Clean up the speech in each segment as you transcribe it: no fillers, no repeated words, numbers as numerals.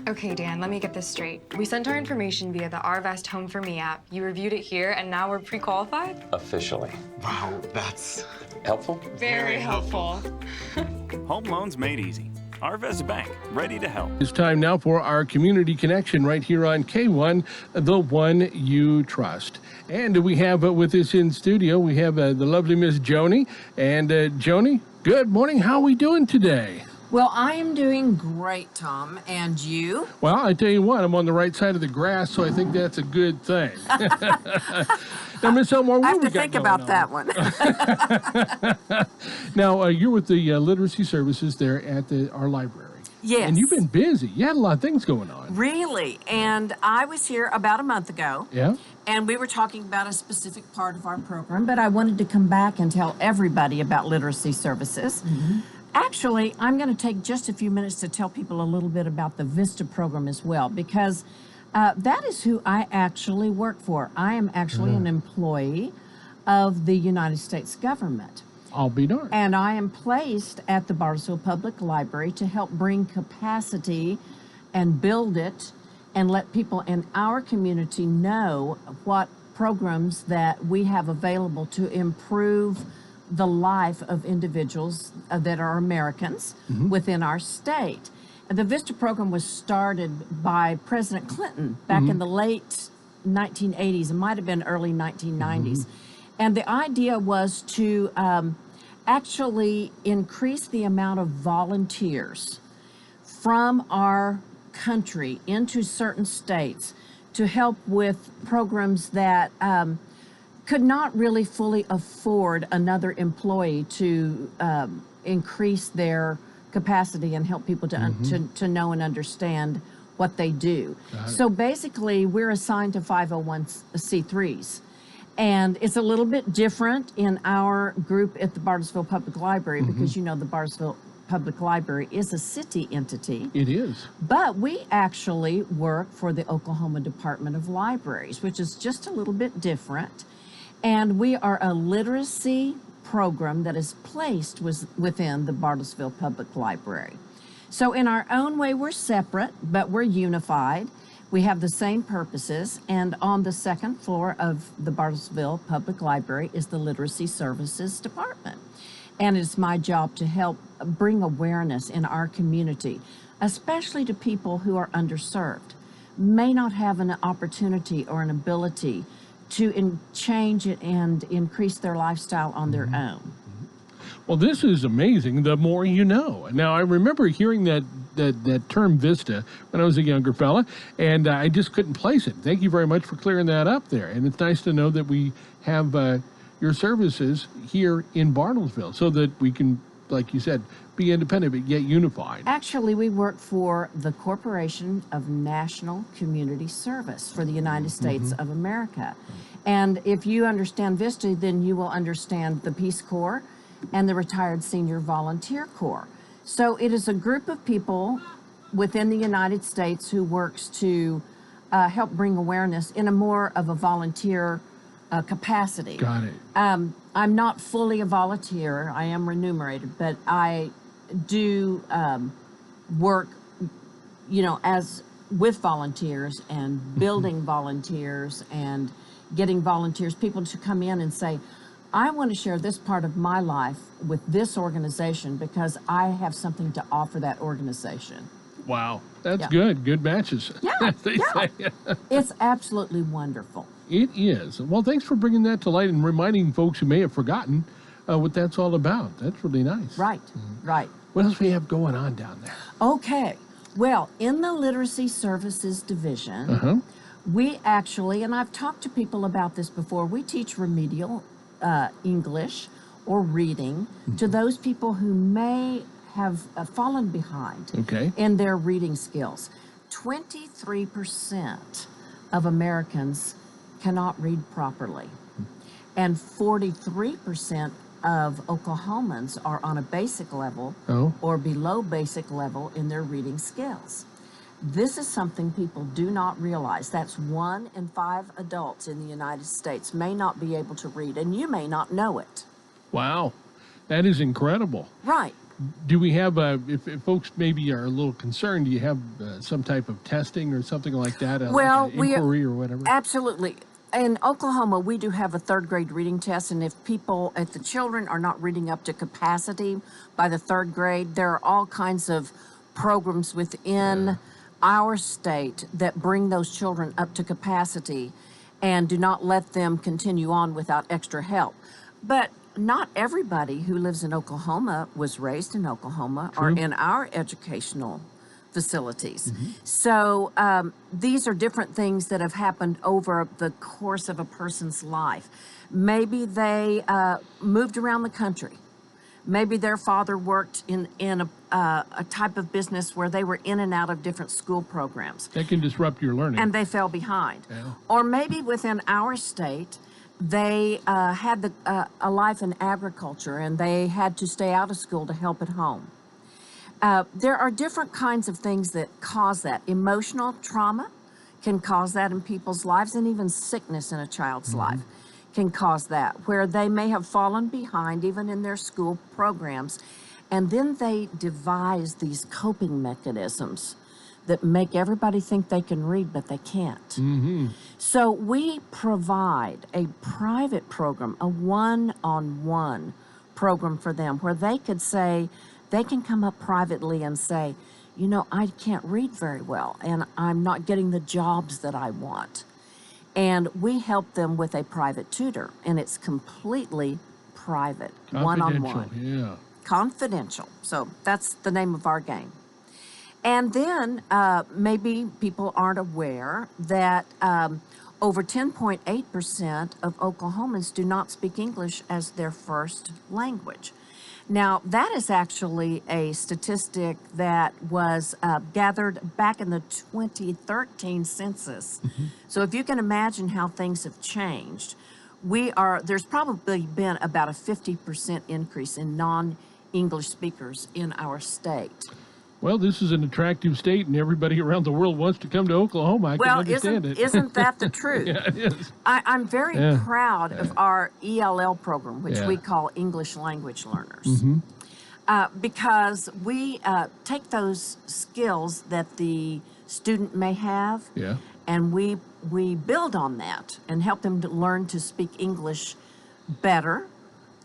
Okay, Dan, let me get this straight. We sent our information via the RVest Home for Me app. You reviewed it here, and now we're pre-qualified? Officially. Wow, that's Helpful? Very helpful. Home loans made easy. VISTA Bank, ready to help. It's time now for our community connection right here on K1, the one you trust. And we have with us in studio, we have the lovely Miss Joni. And Joni, good morning. How are we doing today? Well, I am doing great, Tom. And you? Well, I tell you what, I'm on the right side of the grass, so I think that's a good thing. Now, Miss Elmore, what I have we to got think going about on? that one. Now, you're with the literacy services there at our library. Yes. And you've been busy. You had a lot of things going on. Really? And I was here about a month ago. Yeah? And we were talking about a specific part of our program, but I wanted to come back and tell everybody about literacy services. Mm-hmm. Actually, I'm going to take just a few minutes to tell people a little bit about the VISTA program as well, because that is who I actually work for. I am actually an employee of the United States government. I'll be darned. And I am placed at the Bartlesville Public Library to help bring capacity and build it and let people in our community know what programs that we have available to improve the life of individuals that are Americans within our state. The VISTA program was started by President Clinton back in the late 1980s. It might have been early 1990s. And the idea was to actually increase the amount of volunteers from our country into certain states to help with programs that could not really fully afford another employee to increase their capacity and help people to know and understand what they do. So basically, we're assigned to 501c3s. And it's a little bit different in our group at the Bartlesville Public Library because, you know, the Bartlesville Public Library is a city entity. It is. But we actually work for the Oklahoma Department of Libraries, which is just a little bit different. And we are a literacy program that is placed within the Bartlesville Public Library. So in our own way, we're separate, but we're unified. We have the same purposes, and on the second floor of the Bartlesville Public Library is the Literacy Services Department. And it's my job to help bring awareness in our community, especially to people who are underserved, may not have an opportunity or an ability to change it and increase their lifestyle on their own. Well, this is amazing, the more you know. Now, I remember hearing that term VISTA when I was a younger fella, and I just couldn't place it. Thank you very much for clearing that up there. And it's nice to know that we have your services here in Bartlesville so that we can, like you said, be independent but yet unified. Actually, we work for the Corporation of National Community Service for the United States of America. And if you understand VISTA, then you will understand the Peace Corps and the Retired Senior Volunteer Corps. So it is a group of people within the United States who works to help bring awareness in a more of a volunteer capacity. Got it. I'm not fully a volunteer. I am remunerated, but I do work, you know, as with volunteers and building volunteers and getting volunteers, people to come in and say, I want to share this part of my life with this organization because I have something to offer that organization. Wow, that's good. Good matches. Yeah, They say. It's absolutely wonderful. It is. Well, thanks for bringing that to light and reminding folks who may have forgotten what that's all about. That's really nice. Right, right. What else we have going on down there? Okay. Well, in the Literacy Services Division, we actually, and I've talked to people about this before, we teach remedial English or reading to those people who may have fallen behind in their reading skills. 23% of Americans cannot read properly, and 43% of Oklahomans are on a basic level or below basic level in their reading skills. This is something people do not realize. That's 1 in 5 adults in the United States may not be able to read, and you may not know it. Wow, that is incredible. Right. Do we have, if folks maybe are a little concerned, do you have some type of testing or something like that? Well, like an inquiry or whatever? Absolutely. In Oklahoma, we do have a third grade reading test, and if the children are not reading up to capacity by the third grade, there are all kinds of programs within our state that bring those children up to capacity and do not let them continue on without extra help. But not everybody who lives in Oklahoma was raised in Oklahoma or in our educational facilities. So these are different things that have happened over the course of a person's life. Maybe they moved around the country. Maybe their father worked in a type of business where they were in and out of different school programs. That can disrupt your learning. And they fell behind. Yeah. Or maybe within our state, they had a life in agriculture and they had to stay out of school to help at home. There are different kinds of things that cause that. Emotional trauma can cause that in people's lives, and even sickness in a child's life can cause that, where they may have fallen behind even in their school programs, and then they devise these coping mechanisms that make everybody think they can read, but they can't. So we provide a private program, a one-on-one program for them, where they could say, they can come up privately and say, you know, I can't read very well, and I'm not getting the jobs that I want. And we help them with a private tutor, and it's completely private, one-on-one. Yeah. Confidential. So that's the name of our game. And then maybe people aren't aware that over 10.8% of Oklahomans do not speak English as their first language. Now, that is actually a statistic that was gathered back in the 2013 census. So if you can imagine how things have changed, there's probably been about a 50% increase in non-English speakers in our state. Well, this is an attractive state, and everybody around the world wants to come to Oklahoma. I can understand it. Isn't that the truth? Yeah, it is. I'm very proud of our ELL program, which we call English Language Learners, because we take those skills that the student may have, and we build on that and help them to learn to speak English better,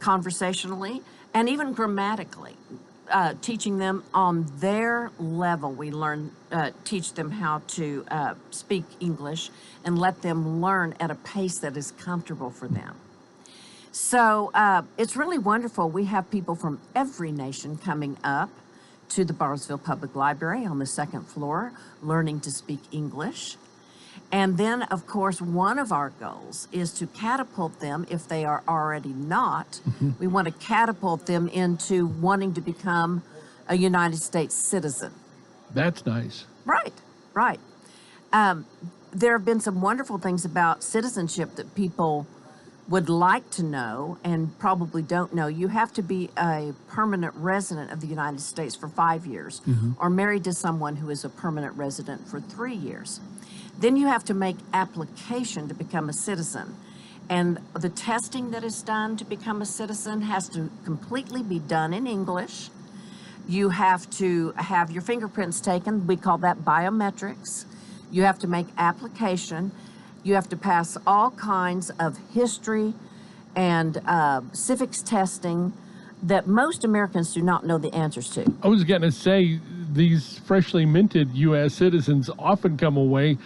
conversationally, and even grammatically. Teaching them on their level. We teach them how to speak English and let them learn at a pace that is comfortable for them. So it's really wonderful. We have people from every nation coming up to the Bartlesville Public Library on the second floor, learning to speak English. And then, of course, one of our goals is to catapult them, if they are already not, we want to catapult them into wanting to become a United States citizen. That's nice. Right, right. There have been some wonderful things about citizenship that people would like to know and probably don't know. You have to be a permanent resident of the United States for 5 years, or married to someone who is a permanent resident for 3 years. Then you have to make application to become a citizen. And the testing that is done to become a citizen has to completely be done in English. You have to have your fingerprints taken. We call that biometrics. You have to make application. You have to pass all kinds of history and civics testing that most Americans do not know the answers to. I was going to say, these freshly minted U.S. citizens often come away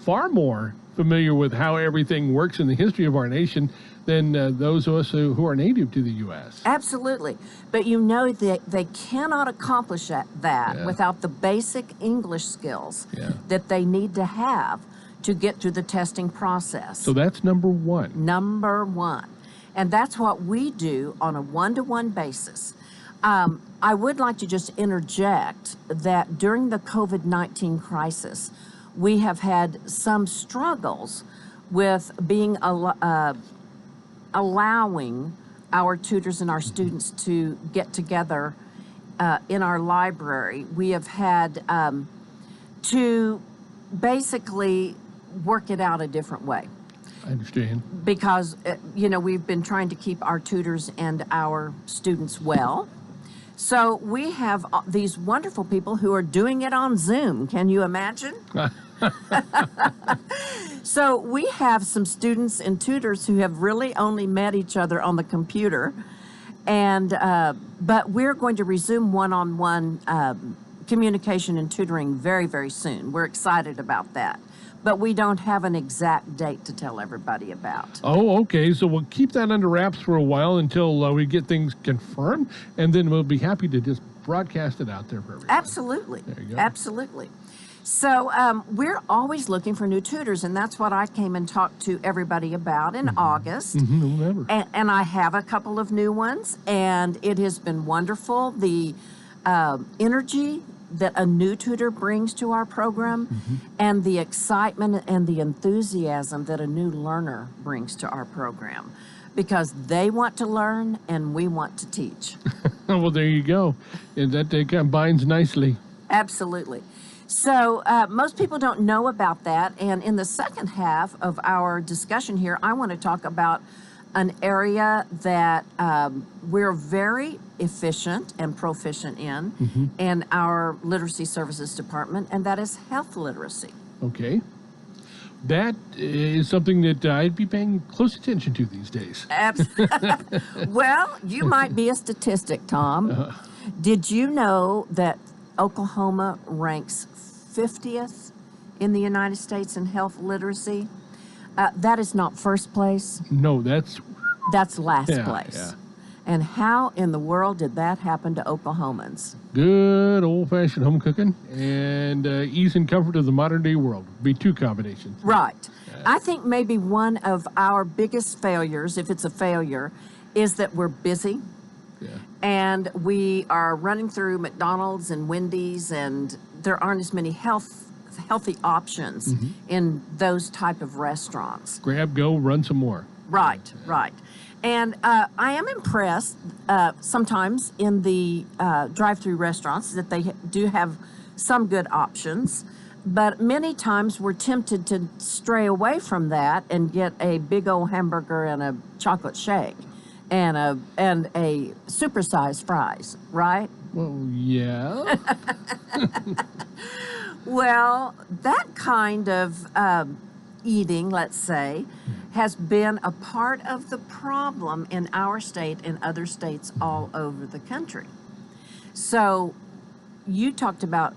far more familiar with how everything works in the history of our nation than those of us who are native to the U.S. Absolutely. But you know that they cannot accomplish that without the basic English skills that they need to have to get through the testing process. So that's number one. Number one. And that's what we do on a one-to-one basis. I would like to just interject that during the COVID-19 crisis, we have had some struggles with being allowing our tutors and our students to get together in our library. We have had to basically work it out a different way. I understand. Because, we've been trying to keep our tutors and our students well. So we have these wonderful people who are doing it on Zoom. Can you imagine? So we have some students and tutors who have really only met each other on the computer, and but we're going to resume one-on-one communication and tutoring very, very soon. We're excited about that, but we don't have an exact date to tell everybody about. Oh, okay. So we'll keep that under wraps for a while until we get things confirmed, and then we'll be happy to just broadcast it out there for everybody. Absolutely. There you go. Absolutely. So we're always looking for new tutors, and that's what I came and talked to everybody about in August. Whoever. And I have a couple of new ones, and it has been wonderful. The energy that a new tutor brings to our program, and the excitement and the enthusiasm that a new learner brings to our program, because they want to learn and we want to teach. Well, there you go. And that combines nicely. Absolutely. So most people don't know about that. And in the second half of our discussion here, I want to talk about an area that we're very efficient and proficient in our literacy services department, and that is health literacy. Okay. That is something that I'd be paying close attention to these days. Well, you might be a statistic, Tom. Did you know that Oklahoma ranks 50th in the United States in health literacy? That is not first place. No, that's Last place. Yeah. And how in the world did that happen to Oklahomans? Good old-fashioned home cooking and ease and comfort of the modern-day world. Be two combinations. Right. I think maybe one of our biggest failures, if it's a failure, is that we're busy. Yeah. And we are running through McDonald's and Wendy's, and there aren't as many healthy options in those type of restaurants. Grab, go, run some more. Right, right. And I am impressed sometimes in the drive-through restaurants that they do have some good options, but many times we're tempted to stray away from that and get a big old hamburger and a chocolate shake and a supersized fries, right? Well, yeah. Well, that kind of eating, let's say, has been a part of the problem in our state and other states all over the country. So you talked about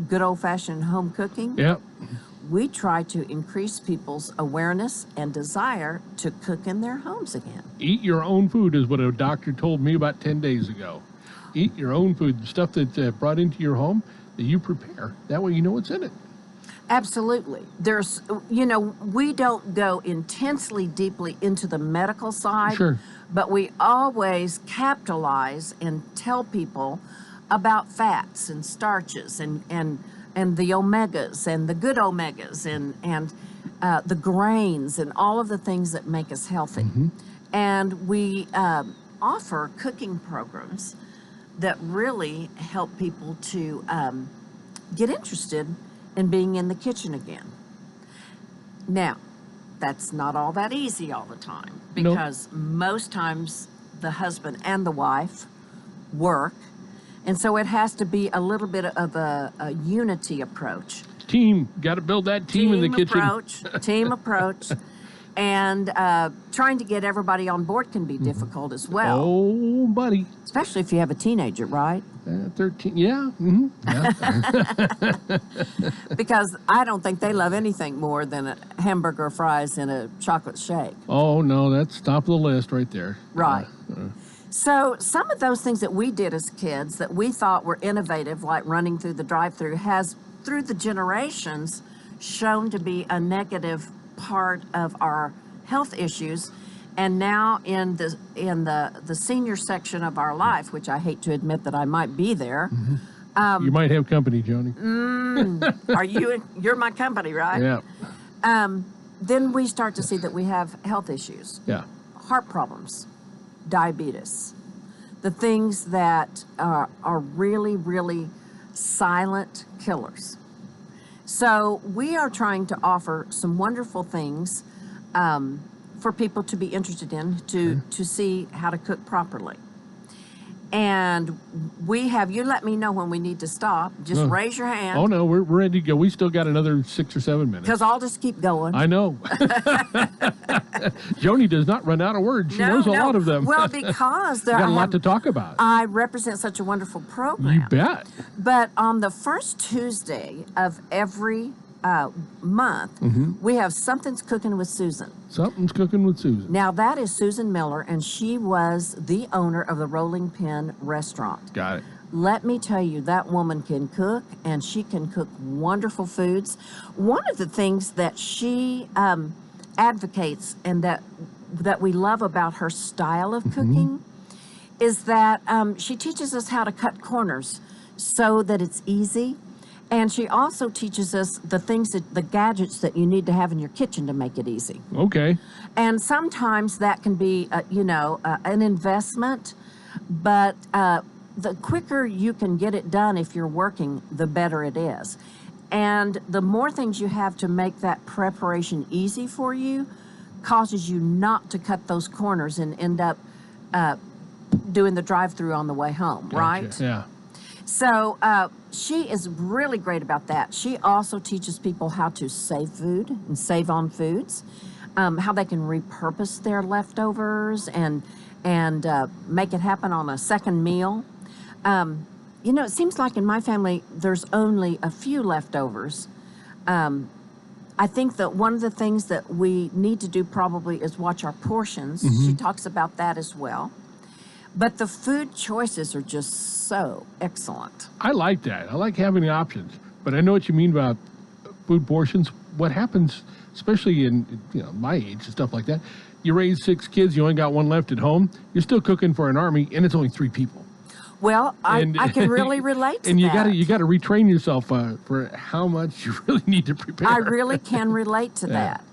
good old-fashioned home cooking. Yep. We try to increase people's awareness and desire to cook in their homes again. Eat your own food is what a doctor told me about 10 days ago. Eat your own food, stuff that's brought into your home that you prepare. That way you know what's in it. Absolutely. There's, we don't go intensely deeply into the medical side, Sure. but we always capitalize and tell people about fats and starches and the omegas and the good omegas and the grains and all of the things that make us healthy. And we offer cooking programs that really help people to get interested in being in the kitchen again. Now, that's not all that easy all the time, because most times the husband and the wife work, and so it has to be a little bit of a unity approach. Team, got to build that team in the kitchen. Team approach. And trying to get everybody on board can be difficult as well. Oh, buddy. Especially if you have a teenager, right? 13, yeah. Yeah. Because I don't think they love anything more than a hamburger, fries, and a chocolate shake. Oh, no, that's top of the list right there. Right. So some of those things that we did as kids that we thought were innovative, like running through the drive-thru, has, through the generations, shown to be a negative part of our health issues. And now in the senior section of our life, which I hate to admit that I might be there. You might have company, Joni. You're my company, right? Yeah. Then we start to see that we have health issues. Yeah. Heart problems, diabetes, the things that are really, really silent killers. So we are trying to offer some wonderful things for people to be interested in, to see how to cook properly. And we have, you let me know when we need to stop. Just raise your hand. Oh, no, we're ready to go. We still got another 6 or 7 minutes. Because I'll just keep going. I know. Joni does not run out of words. She knows a lot of them. Well, because there got a lot to talk about. I represent such a wonderful program. You bet. But on the first Tuesday of every month, we have Something's Cooking with Susan. Something's Cooking with Susan. Now, that is Susan Miller, and she was the owner of the Rolling Pin restaurant. Got it. Let me tell you, that woman can cook, and she can cook wonderful foods. One of the things that she advocates and that we love about her style of cooking is that she teaches us how to cut corners so that it's easy. And she also teaches us the gadgets that you need to have in your kitchen to make it easy. Okay. And sometimes that can be, an investment, but the quicker you can get it done if you're working, the better it is. And the more things you have to make that preparation easy for you causes you not to cut those corners and end up doing the drive-through on the way home, right? Yeah. So she is really great about that. She also teaches people how to save food and save on foods, how they can repurpose their leftovers and make it happen on a second meal. It seems like in my family, there's only a few leftovers. I think that one of the things that we need to do probably is watch our portions. She talks about that as well. But the food choices are just so excellent. I like that. I like having options. But I know what you mean about food portions. What happens, especially in my age and stuff like that, you raise 6 kids, you only got 1 left at home, you're still cooking for an army, and it's only 3 people. Well, I can really relate to and that. And you got to retrain yourself for how much you really need to prepare. I really can relate to that.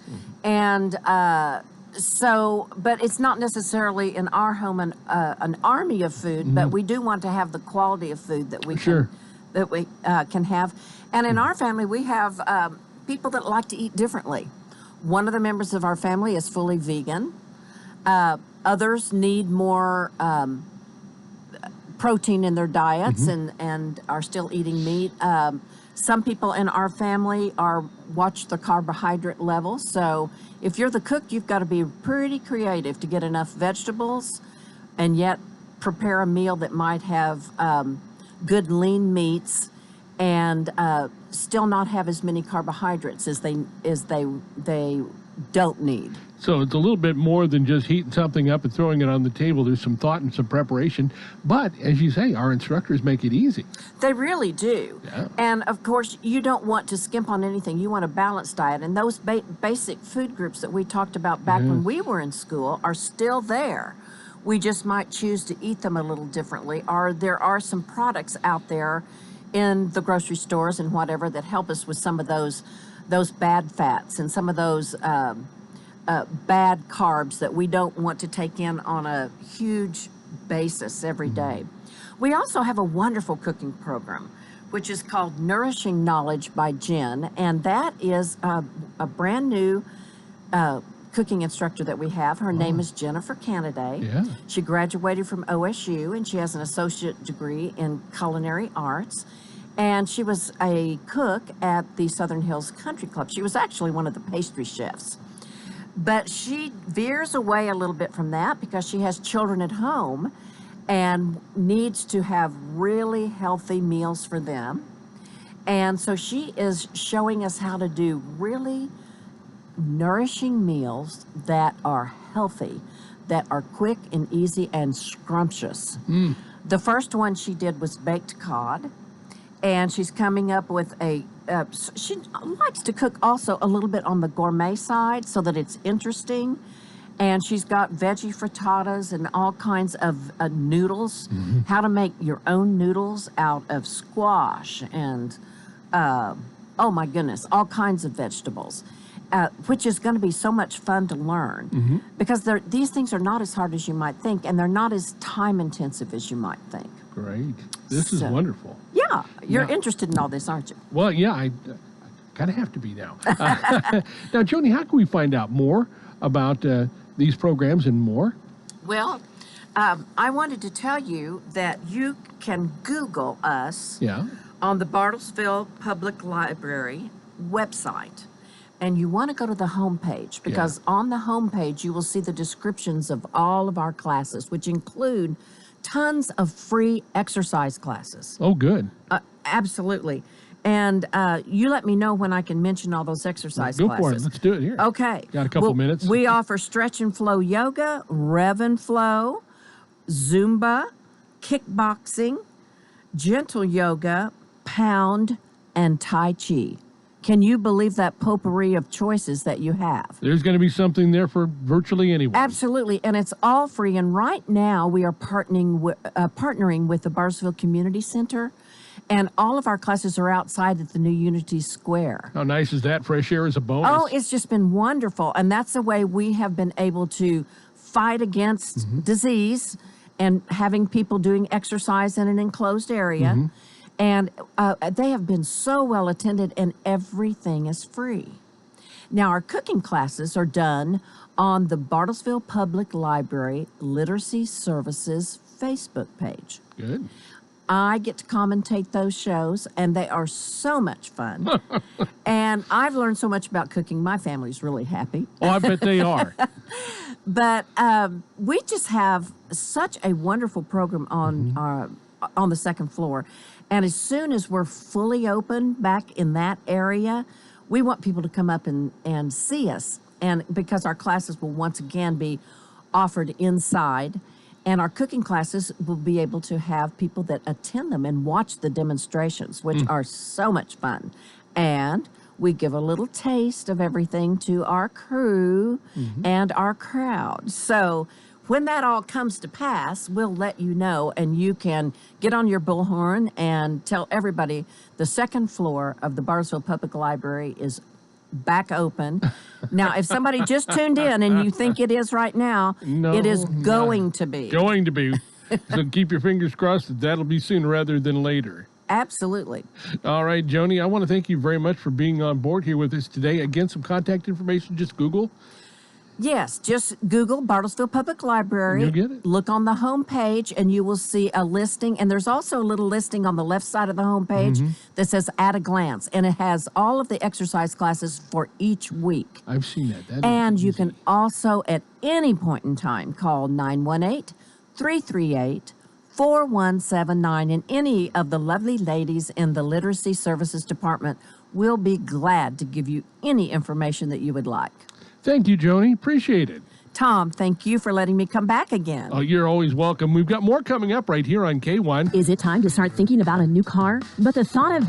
And but it's not necessarily in our home an army of food, but we do want to have the quality of food that we can have. And in our family, we have people that like to eat differently. One of the members of our family is fully vegan. Others need more protein in their diets and are still eating meat. Some people in our family watch the carbohydrate levels. So if you're the cook, you've got to be pretty creative to get enough vegetables and yet prepare a meal that might have good lean meats and still not have as many carbohydrates as they don't need. So it's a little bit more than just heating something up and throwing it on the table. There's some thought and some preparation. But as you say, our instructors make it easy. They really do. Yeah. And of course, you don't want to skimp on anything. You want a balanced diet. And those basic food groups that we talked about back when we were in school are still there. We just might choose to eat them a little differently. Or there are some products out there in the grocery stores and whatever that help us with some of those bad fats and some of those bad carbs that we don't want to take in on a huge basis every day. We also have a wonderful cooking program, which is called Nourishing Knowledge by Jen, and that is a brand new cooking instructor that we have. Her name is Jennifer Canaday. Yeah. She graduated from OSU, and she has an associate degree in culinary arts. And she was a cook at the Southern Hills Country Club. She was actually one of the pastry chefs. But she veers away a little bit from that because she has children at home and needs to have really healthy meals for them. And so she is showing us how to do really nourishing meals that are healthy, that are quick and easy and scrumptious. The first one she did was baked cod. And she's coming up with she likes to cook also a little bit on the gourmet side so that it's interesting. And she's got veggie frittatas and all kinds of noodles, how to make your own noodles out of squash and, oh my goodness, all kinds of vegetables, which is going to be so much fun to learn because these things are not as hard as you might think and they're not as time intensive as you might think. Great. This is wonderful. Yeah, you're interested in all this, aren't you? Well, yeah, I kind of have to be now. Now, Joni, how can we find out more about these programs and more? Well, I wanted to tell you that you can Google us Yeah. on the Bartlesville Public Library website. And you want to go to the homepage because on the homepage you will see the descriptions of all of our classes, which include tons of free exercise classes. Oh, good. Absolutely. And you let me know when I can mention all those exercise Go classes. for it. Let's do it here. Okay. Got a couple minutes. We offer stretch and flow yoga, rev and flow, Zumba, kickboxing, gentle yoga, pound, and Tai Chi. Can you believe that potpourri of choices that you have? There's going to be something there for virtually anyone. Absolutely, and it's all free. And right now we are partnering with the Bartlesville Community Center, and all of our classes are outside at the new Unity Square. How nice is that? Fresh air is a bonus. Oh, it's just been wonderful, and that's the way we have been able to fight against disease and having people doing exercise in an enclosed area. And they have been so well attended, and everything is free. Now, our cooking classes are done on the Bartlesville Public Library Literacy Services Facebook page. Good. I get to commentate those shows, and they are so much fun. And I've learned so much about cooking. My family's really happy. Oh, I bet they are. But we just have such a wonderful program on the second floor. And as soon as we're fully open back in that area, we want people to come up and see us. And because our classes will once again be offered inside, and our cooking classes will be able to have people that attend them and watch the demonstrations, which are so much fun. And we give a little taste of everything to our crew and our crowd. So when that all comes to pass, we'll let you know, and you can get on your bullhorn and tell everybody the second floor of the Bartlesville Public Library is back open. Now, if somebody just tuned in and you think it is right now, it is going to be. Going to be. So keep your fingers crossed that that'll be sooner rather than later. Absolutely. All right, Joni, I want to thank you very much for being on board here with us today. Again, some contact information, just Google. Yes, just Google Bartlesville Public Library. You'll get it. Look on the home page, and you will see a listing. And there's also a little listing on the left side of the home page that says "At a Glance," and it has all of the exercise classes for each week. I've seen that. And you can also, at any point in time, call 918-338-4179, and any of the lovely ladies in the Literacy Services Department will be glad to give you any information that you would like. Thank you, Joni. Appreciate it. Tom, thank you for letting me come back again. Oh, you're always welcome. We've got more coming up right here on K1. Is it time to start thinking about a new car? But the thought of